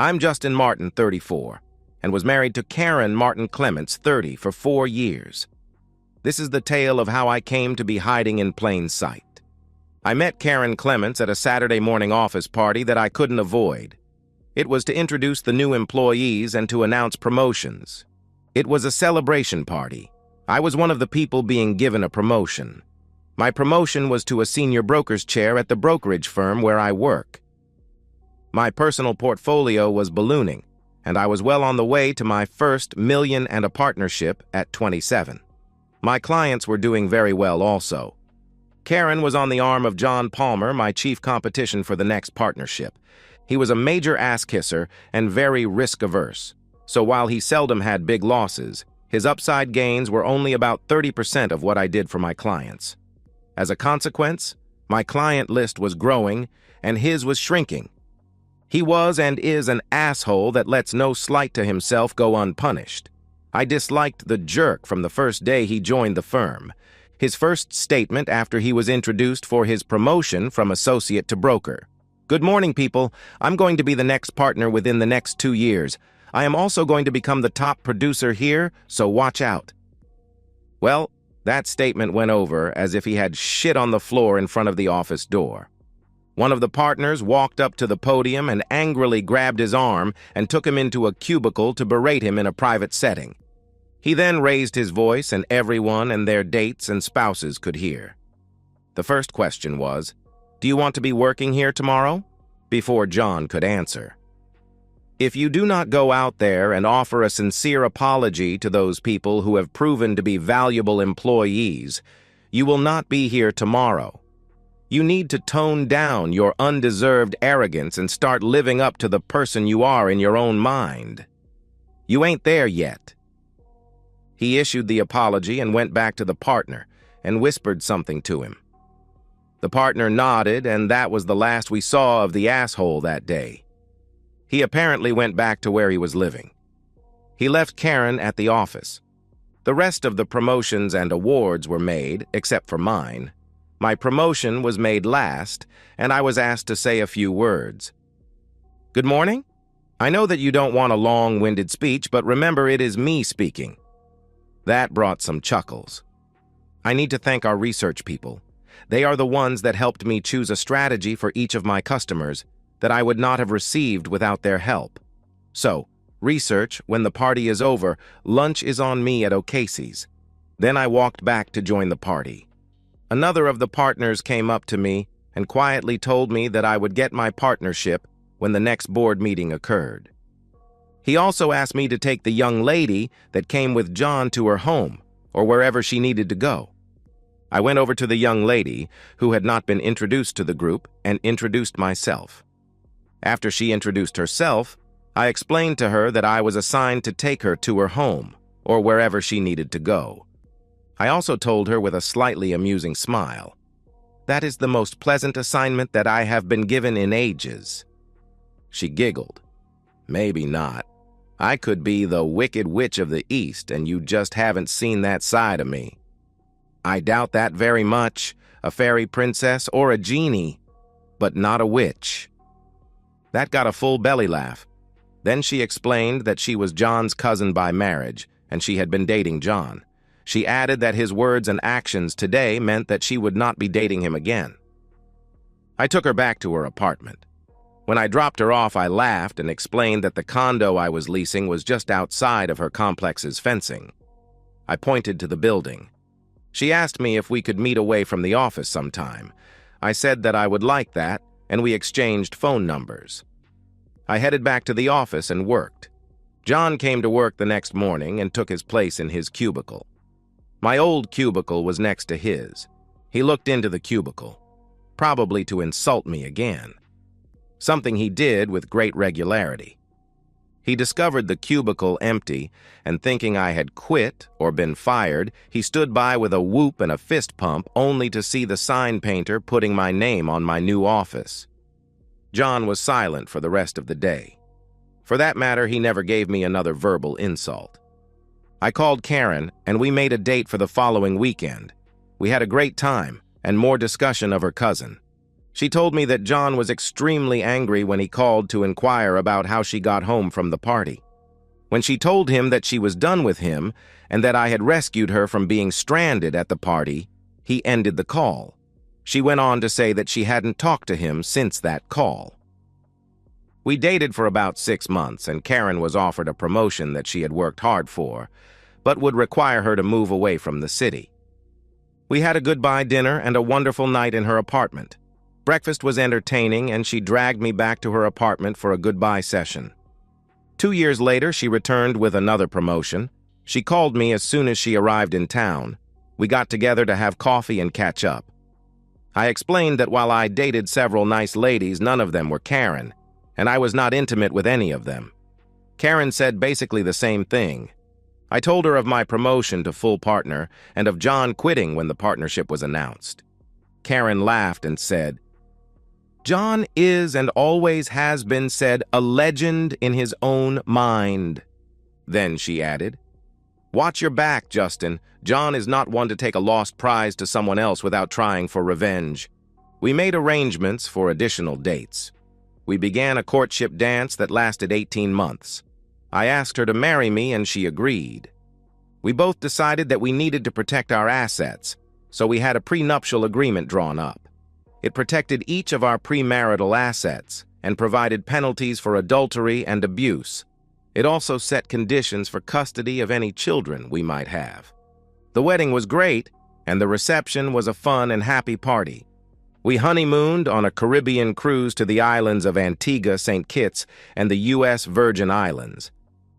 I'm Justin Martin, 34, and was married to Karen Martin Clements, 30, for 4 years. This is the tale of how I came to be hiding in plain sight. I met Karen Clements at a Saturday morning office party that I couldn't avoid. It was to introduce the new employees and to announce promotions. It was a celebration party. I was one of the people being given a promotion. My promotion was to a senior broker's chair at the brokerage firm where I work. My personal portfolio was ballooning, and I was well on the way to my first $1 million and a partnership at 27. My clients were doing very well also. Karen was on the arm of John Palmer, my chief competition for the next partnership. He was a major ass-kisser and very risk-averse, so while he seldom had big losses, his upside gains were only about 30% of what I did for my clients. As a consequence, my client list was growing and his was shrinking. He was and is an asshole that lets no slight to himself go unpunished. I disliked the jerk from the first day he joined the firm. His first statement after he was introduced for his promotion from associate to broker. "Good morning, people. I'm going to be the next partner within the next 2 years. I am also going to become the top producer here, so watch out." Well, that statement went over as if he had shit on the floor in front of the office door. One of the partners walked up to the podium and angrily grabbed his arm and took him into a cubicle to berate him in a private setting. He then raised his voice and everyone and their dates and spouses could hear. The first question was, "Do you want to be working here tomorrow?" before John could answer. If you do not go out there and offer a sincere apology to those people who have proven to be valuable employees, you will not be here tomorrow. You need to tone down your undeserved arrogance and start living up to the person you are in your own mind. You ain't there yet. He issued the apology and went back to the partner and whispered something to him. The partner nodded, and that was the last we saw of the asshole that day. He apparently went back to where he was living. He left Karen at the office. The rest of the promotions and awards were made, except for mine. My promotion was made last, and I was asked to say a few words. "Good morning. I know that you don't want a long-winded speech, but remember it is me speaking." That brought some chuckles. I need to thank our research people. They are the ones that helped me choose a strategy for each of my customers that I would not have received without their help. So, research, when the party is over, lunch is on me at O'Casey's. Then I walked back to join the party. Another of the partners came up to me and quietly told me that I would get my partnership when the next board meeting occurred. He also asked me to take the young lady that came with John to her home or wherever she needed to go. I went over to the young lady, who had not been introduced to the group, and introduced myself. After she introduced herself, I explained to her that I was assigned to take her to her home or wherever she needed to go. I also told her with a slightly amusing smile, "That is the most pleasant assignment that I have been given in ages." She giggled. "Maybe not. I could be the Wicked Witch of the East, and you just haven't seen that side of me." "I doubt that very much. A fairy princess or a genie, but not a witch." That got a full belly laugh. Then she explained that she was John's cousin by marriage, and she had been dating John. She added that his words and actions today meant that she would not be dating him again. I took her back to her apartment. When I dropped her off, I laughed and explained that the condo I was leasing was just outside of her complex's fencing. I pointed to the building. She asked me if we could meet away from the office sometime. I said that I would like that, and we exchanged phone numbers. I headed back to the office and worked. John came to work the next morning and took his place in his cubicle. My old cubicle was next to his. He looked into the cubicle, probably to insult me again. Something he did with great regularity. He discovered the cubicle empty, and thinking I had quit or been fired, he stood by with a whoop and a fist pump only to see the sign painter putting my name on my new office. John was silent for the rest of the day. For that matter, he never gave me another verbal insult. I called Karen, and we made a date for the following weekend. We had a great time, and more discussion of her cousin. She told me that John was extremely angry when he called to inquire about how she got home from the party. When she told him that she was done with him and that I had rescued her from being stranded at the party, he ended the call. She went on to say that she hadn't talked to him since that call. We dated for about 6 months, and Karen was offered a promotion that she had worked hard for, but would require her to move away from the city. We had a goodbye dinner and a wonderful night in her apartment. Breakfast was entertaining, and she dragged me back to her apartment for a goodbye session. 2 years later, she returned with another promotion. She called me as soon as she arrived in town. We got together to have coffee and catch up. I explained that while I dated several nice ladies, none of them were Karen, and I was not intimate with any of them. Karen said basically the same thing. I told her of my promotion to full partner and of John quitting when the partnership was announced. Karen laughed and said, "John is and always has been said a legend in his own mind." Then she added, "Watch your back, Justin. John is not one to take a lost prize to someone else without trying for revenge." We made arrangements for additional dates. We began a courtship dance that lasted 18 months. I asked her to marry me, and she agreed. We both decided that we needed to protect our assets, so we had a prenuptial agreement drawn up. It protected each of our premarital assets and provided penalties for adultery and abuse. It also set conditions for custody of any children we might have. The wedding was great, and the reception was a fun and happy party. We honeymooned on a Caribbean cruise to the islands of Antigua, St. Kitts, and the U.S. Virgin Islands.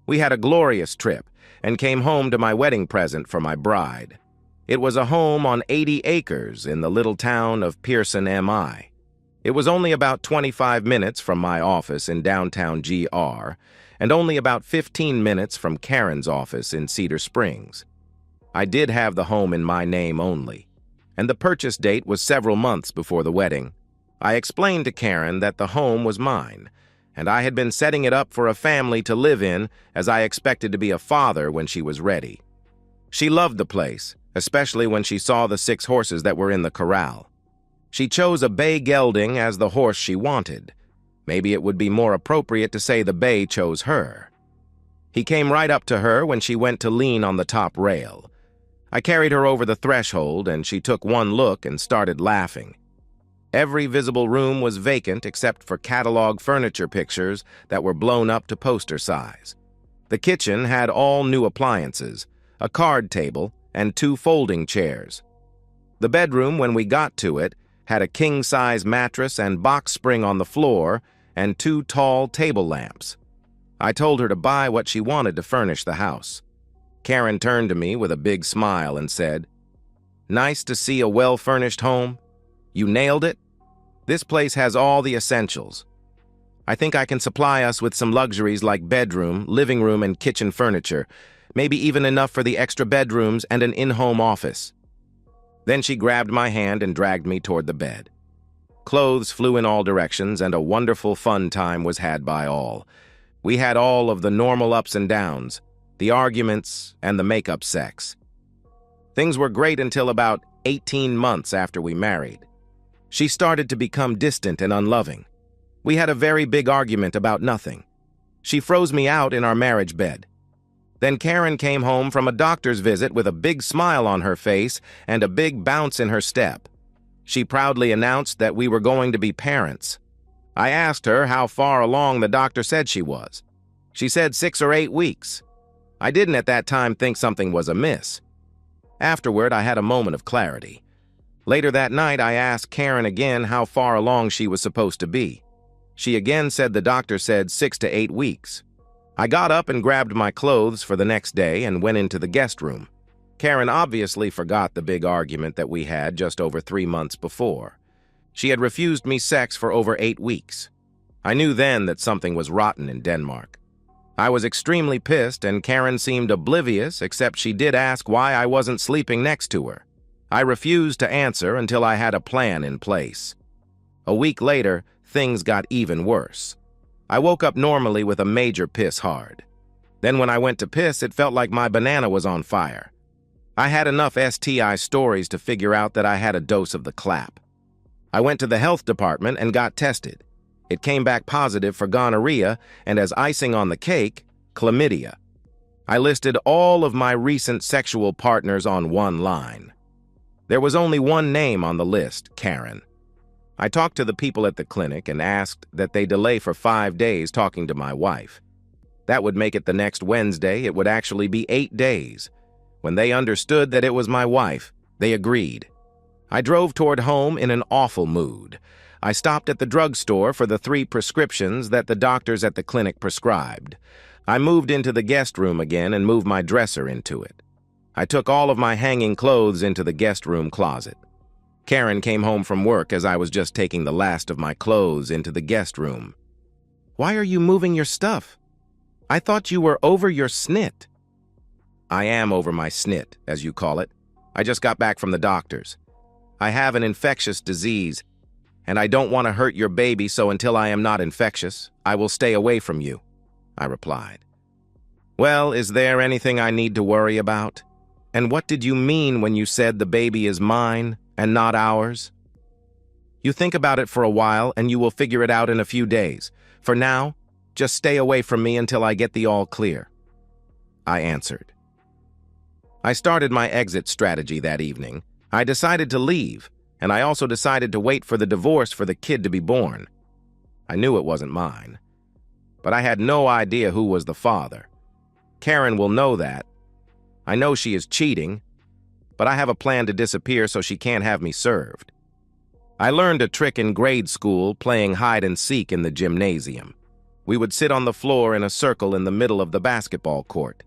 We had a glorious trip and came home to my wedding present for my bride. It was a home on 80 acres in the little town of Pearson, MI. It was only about 25 minutes from my office in downtown GR, and only about 15 minutes from Karen's office in Cedar Springs. I did have the home in my name only, and the purchase date was several months before the wedding. I explained to Karen that the home was mine, and I had been setting it up for a family to live in as I expected to be a father when she was ready. She loved the place, especially when she saw the 6 horses that were in the corral. She chose a bay gelding as the horse she wanted. Maybe it would be more appropriate to say the bay chose her. He came right up to her when she went to lean on the top rail. I carried her over the threshold, and she took one look and started laughing. Every visible room was vacant except for catalog furniture pictures that were blown up to poster size. The kitchen had all new appliances, a card table, and 2 folding chairs. The bedroom, when we got to it, had a king-size mattress and box spring on the floor and 2 tall table lamps. I told her to buy what she wanted to furnish the house. Karen turned to me with a big smile and said, "Nice to see a well-furnished home. You nailed it. This place has all the essentials. I think I can supply us with some luxuries like bedroom, living room, and kitchen furniture, maybe even enough for the extra bedrooms and an in-home office." Then she grabbed my hand and dragged me toward the bed. Clothes flew in all directions, and a wonderful fun time was had by all. We had all of the normal ups and downs, the arguments, and the make-up sex. Things were great until about 18 months after we married. She started to become distant and unloving. We had a very big argument about nothing. She froze me out in our marriage bed. Then Karen came home from a doctor's visit with a big smile on her face and a big bounce in her step. She proudly announced that we were going to be parents. I asked her how far along the doctor said she was. She said 6 or 8 weeks. I didn't at that time think something was amiss. Afterward, I had a moment of clarity. Later that night, I asked Karen again how far along she was supposed to be. She again said the doctor said 6 to 8 weeks. I got up and grabbed my clothes for the next day and went into the guest room. Karen obviously forgot the big argument that we had just over 3 months before. She had refused me sex for over 8 weeks. I knew then that something was rotten in Denmark. I was extremely pissed, and Karen seemed oblivious, except she did ask why I wasn't sleeping next to her. I refused to answer until I had a plan in place. A week later, things got even worse. I woke up normally with a major piss hard. Then when I went to piss, it felt like my banana was on fire. I had enough STI stories to figure out that I had a dose of the clap. I went to the health department and got tested. It came back positive for gonorrhea and, as icing on the cake, chlamydia. I listed all of my recent sexual partners on one line. There was only one name on the list, Karen. I talked to the people at the clinic and asked that they delay for 5 days talking to my wife. That would make it the next Wednesday. It would actually be 8 days. When they understood that it was my wife, they agreed. I drove toward home in an awful mood. I stopped at the drugstore for the 3 prescriptions that the doctors at the clinic prescribed. I moved into the guest room again and moved my dresser into it. I took all of my hanging clothes into the guest room closet. Karen came home from work as I was just taking the last of my clothes into the guest room. "Why are you moving your stuff? I thought you were over your snit." I am over my snit, as you call it. I just got back from the doctors. I have an infectious disease, and I don't want to hurt your baby, so until I am not infectious, I will stay away from you, I replied. "Well, is there anything I need to worry about? And what did you mean when you said the baby is mine and not ours?" "You think about it for a while and you will figure it out in a few days. For now, just stay away from me until I get the all clear," I answered. I started my exit strategy that evening. I decided to leave, and I also decided to wait for the divorce for the kid to be born. I knew it wasn't mine, but I had no idea who was the father. Karen will know that. I know she is cheating, but I have a plan to disappear so she can't have me served. I learned a trick in grade school playing hide and seek in the gymnasium. We would sit on the floor in a circle in the middle of the basketball court.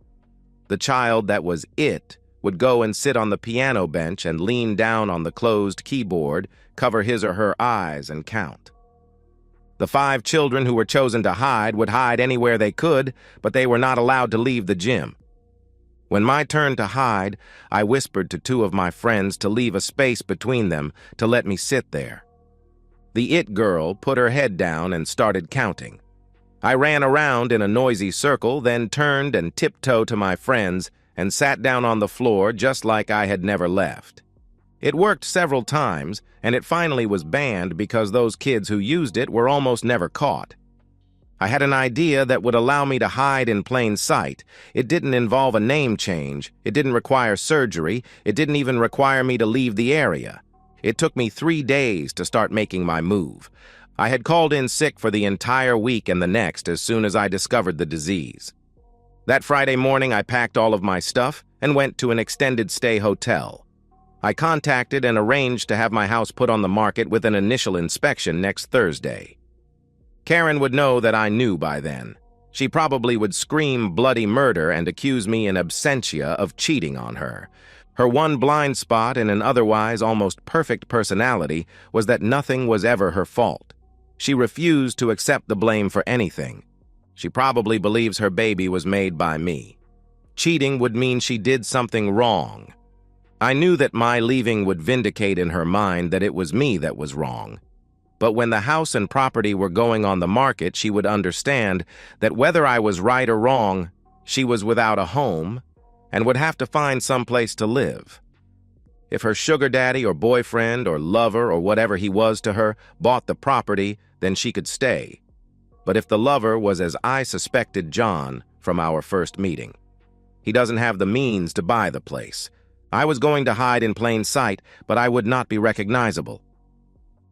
The child that was it would go and sit on the piano bench and lean down on the closed keyboard, cover his or her eyes, and count. The 5 children who were chosen to hide would hide anywhere they could, but they were not allowed to leave the gym. When my turn to hide, I whispered to 2 of my friends to leave a space between them to let me sit there. The it girl put her head down and started counting. I ran around in a noisy circle, then turned and tiptoed to my friends and sat down on the floor just like I had never left. It worked several times, and it finally was banned because those kids who used it were almost never caught. I had an idea that would allow me to hide in plain sight. It didn't involve a name change. It didn't require surgery. It didn't even require me to leave the area. It took me 3 days to start making my move. I had called in sick for the entire week and the next as soon as I discovered the disease. That Friday morning, I packed all of my stuff and went to an extended stay hotel. I contacted and arranged to have my house put on the market with an initial inspection next Thursday. Karen would know that I knew by then. She probably would scream bloody murder and accuse me in absentia of cheating on her. Her one blind spot in an otherwise almost perfect personality was that nothing was ever her fault. She refused to accept the blame for anything. She probably believes her baby was made by me. Cheating would mean she did something wrong. I knew that my leaving would vindicate in her mind that it was me that was wrong. But when the house and property were going on the market, she would understand that whether I was right or wrong, she was without a home and would have to find some place to live. If her sugar daddy or boyfriend or lover or whatever he was to her bought the property, then she could stay. But if the lover was as I suspected John from our first meeting, he doesn't have the means to buy the place. I was going to hide in plain sight, but I would not be recognizable.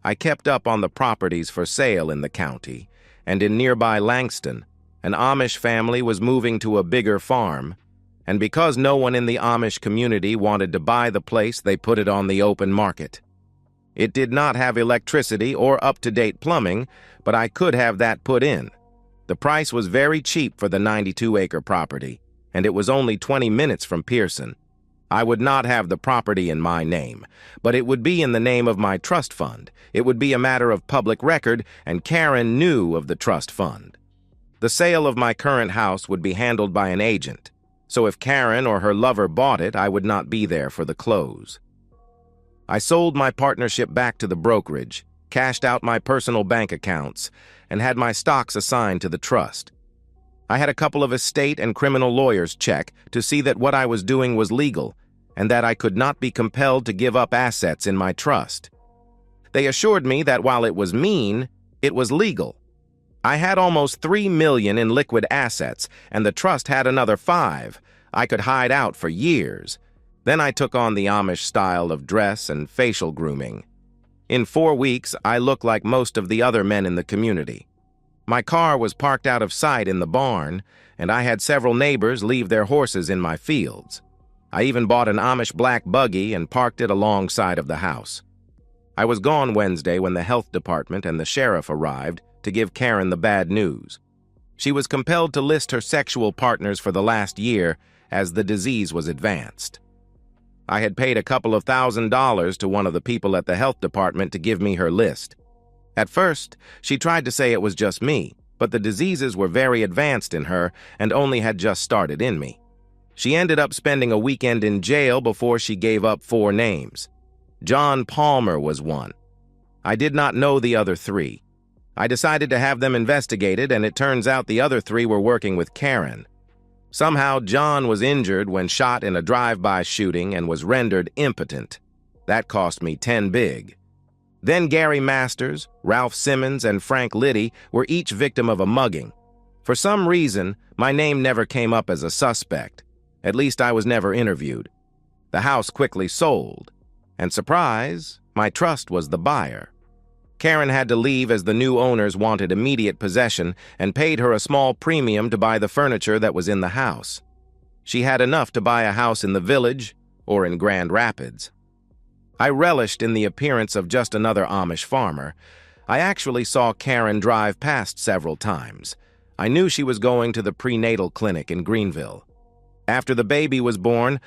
I kept up on the properties for sale in the county, and in nearby Langston, an Amish family was moving to a bigger farm, and because no one in the Amish community wanted to buy the place, they put it on the open market. It did not have electricity or up-to-date plumbing, but I could have that put in. The price was very cheap for the 92-acre property, and it was only 20 minutes from Pearson. I would not have the property in my name, but it would be in the name of my trust fund. It would be a matter of public record, and Karen knew of the trust fund. The sale of my current house would be handled by an agent, so if Karen or her lover bought it, I would not be there for the close. I sold my partnership back to the brokerage, cashed out my personal bank accounts, and had my stocks assigned to the trust. I had a couple of estate and criminal lawyers check to see that what I was doing was legal and that I could not be compelled to give up assets in my trust. They assured me that while it was mean, it was legal. I had almost $3 million in liquid assets, and the trust had another 5. I could hide out for years. Then I took on the Amish style of dress and facial grooming. In 4 weeks, I looked like most of the other men in the community. My car was parked out of sight in the barn, and I had several neighbors leave their horses in my fields. I even bought an Amish black buggy and parked it alongside of the house. I was gone Wednesday when the health department and the sheriff arrived to give Karen the bad news. She was compelled to list her sexual partners for the last year as the disease was advanced. I had paid a couple of $1,000s to one of the people at the health department to give me her list. At first, she tried to say it was just me, but the diseases were very advanced in her and only had just started in me. She ended up spending a weekend in jail before she gave up 4 names. John Palmer was one. I did not know the other 3. I decided to have them investigated, and it turns out the other 3 were working with Karen. Somehow, John was injured when shot in a drive-by shooting and was rendered impotent. That cost me 10 big. Then Gary Masters, Ralph Simmons, and Frank Liddy were each victim of a mugging. For some reason, my name never came up as a suspect. At least I was never interviewed. The house quickly sold. And surprise, my trust was the buyer. Karen had to leave as the new owners wanted immediate possession and paid her a small premium to buy the furniture that was in the house. She had enough to buy a house in the village or in Grand Rapids. I relished in the appearance of just another Amish farmer. I actually saw Karen drive past several times. I knew she was going to the prenatal clinic in Greenville. After the baby was born,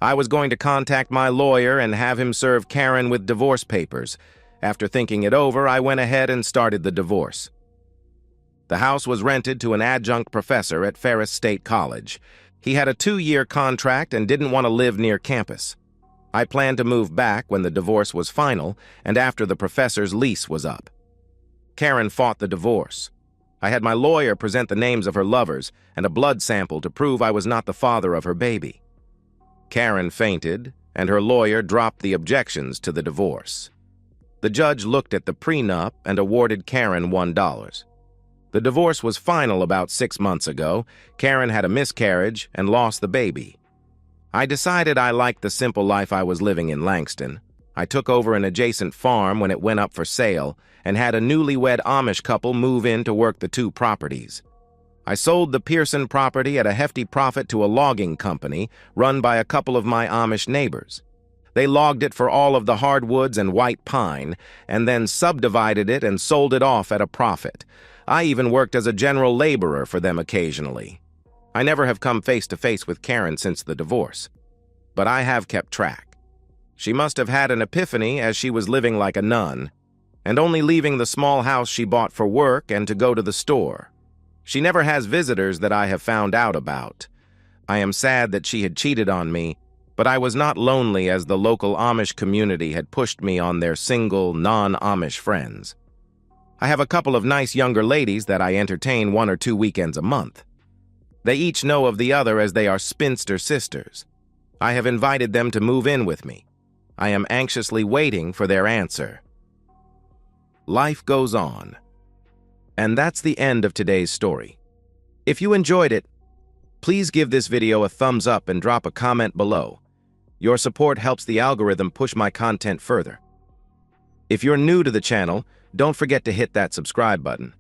I was going to contact my lawyer and have him serve Karen with divorce papers. After thinking it over, I went ahead and started the divorce. The house was rented to an adjunct professor at Ferris State College. He had a 2-year contract and didn't want to live near campus. I planned to move back when the divorce was final and after the professor's lease was up. Karen fought the divorce. I had my lawyer present the names of her lovers and a blood sample to prove I was not the father of her baby. Karen fainted, and her lawyer dropped the objections to the divorce. The judge looked at the prenup and awarded Karen $1. The divorce was final about 6 months ago. Karen had a miscarriage and lost the baby. I decided I liked the simple life I was living in Langston. I took over an adjacent farm when it went up for sale and had a newlywed Amish couple move in to work the 2 properties. I sold the Pearson property at a hefty profit to a logging company run by a couple of my Amish neighbors. They logged it for all of the hardwoods and white pine, and then subdivided it and sold it off at a profit. I even worked as a general laborer for them occasionally. I never have come face to face with Karen since the divorce, but I have kept track. She must have had an epiphany as she was living like a nun, and only leaving the small house she bought for work and to go to the store. She never has visitors that I have found out about. I am sad that she had cheated on me, but I was not lonely as the local Amish community had pushed me on their single, non-Amish friends. I have a couple of nice younger ladies that I entertain 1 or 2 weekends a month. They each know of the other as they are spinster sisters. I have invited them to move in with me. I am anxiously waiting for their answer. Life goes on. And that's the end of today's story. If you enjoyed it, please give this video a thumbs up and drop a comment below. Your support helps the algorithm push my content further. If you're new to the channel, don't forget to hit that subscribe button.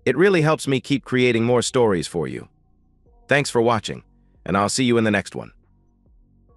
It really helps me keep creating more stories for you. Thanks for watching, and I'll see you in the next one.